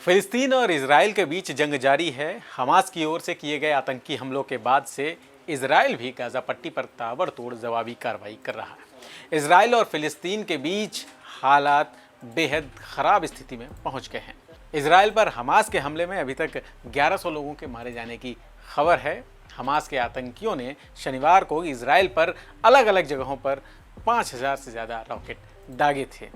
फिलिस्तीन और इसराइल के बीच जंग जारी है। हमास की ओर से किए गए आतंकी हमलों के बाद से इसराइल भी गाजा पट्टी पर ताबड़तोड़ जवाबी कार्रवाई कर रहा है। इसराइल और फिलिस्तीन के बीच हालात बेहद खराब स्थिति में पहुंच गए हैं। इसराइल पर हमास के हमले में अभी तक 1100 लोगों के मारे जाने की खबर है। हमास के आतंकियों ने शनिवार को इसराइल पर अलग अलग जगहों पर 5000 से ज़्यादा रॉकेट दागे थे।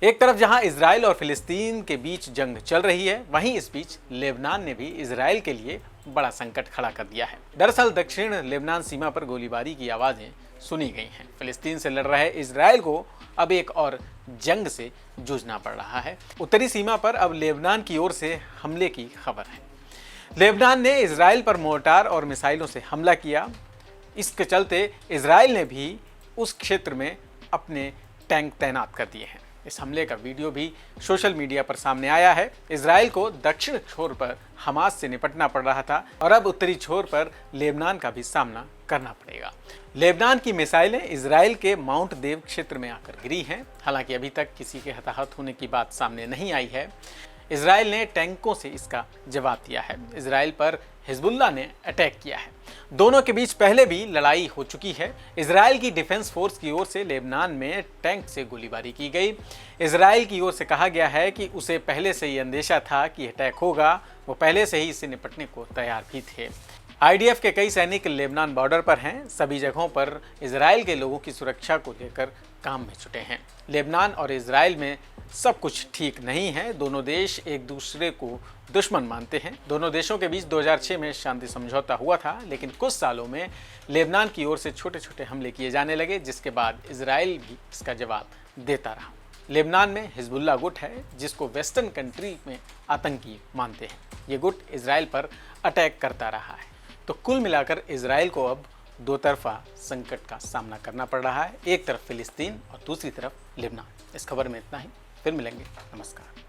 एक तरफ जहां इसराइल और फिलिस्तीन के बीच जंग चल रही है, वहीं इस बीच लेबनान ने भी इसराइल के लिए बड़ा संकट खड़ा कर दिया है। दरअसल दक्षिण लेबनान सीमा पर गोलीबारी की आवाज़ें सुनी गई हैं। फिलिस्तीन से लड़ रहे इसराइल को अब एक और जंग से जूझना पड़ रहा है। उत्तरी सीमा पर अब लेबनान की ओर से हमले की खबर है। लेबनान ने इसराइल पर मोर्टार और मिसाइलों से हमला किया। इसके चलते इसराइल ने भी उस क्षेत्र में अपने टैंक तैनात कर दिए हैं। इस हमले का वीडियो भी सोशल मीडिया पर सामने आया है। इसराइल को दक्षिण छोर पर हमास से निपटना पड़ रहा था और अब उत्तरी छोर पर लेबनान का भी सामना करना पड़ेगा। लेबनान की मिसाइलें इसराइल के माउंट देव क्षेत्र में आकर गिरी हैं। हालांकि अभी तक किसी के हताहत होने की बात सामने नहीं आई है। इसराइल ने टैंकों से इसका जवाब दिया है। इसराइल पर हिजबुल्लाह ने अटैक किया है। दोनों के बीच पहले भी लड़ाई हो चुकी है। इसराइल की डिफेंस फोर्स की ओर से लेबनान में टैंक से गोलीबारी की गई। इसराइल की ओर से कहा गया है कि उसे पहले से ही अंदेशा था कि अटैक होगा। वो पहले से ही इससे निपटने को तैयार भी थे। आईडीएफ के कई सैनिक लेबनान बॉर्डर पर हैं। सभी जगहों पर इसराइल के लोगों की सुरक्षा को लेकर काम में जुटे हैं। लेबनान और इसराइल में सब कुछ ठीक नहीं है। दोनों देश एक दूसरे को दुश्मन मानते हैं। दोनों देशों के बीच 2006 में शांति समझौता हुआ था, लेकिन कुछ सालों में लेबनान की ओर से छोटे छोटे हमले किए जाने लगे, जिसके बाद इसराइल भी इसका जवाब देता रहा। लेबनान में हिजबुल्लाह गुट है, जिसको वेस्टर्न कंट्री में आतंकी मानते हैं। ये गुट इसराइल पर अटैक करता रहा है। तो कुल मिलाकर इसराइल को अब दो तरफा संकट का सामना करना पड़ रहा है। एक तरफ फिलिस्तीन और दूसरी तरफ लेबनान। इस खबर में इतना ही। फिर मिलेंगे। नमस्कार।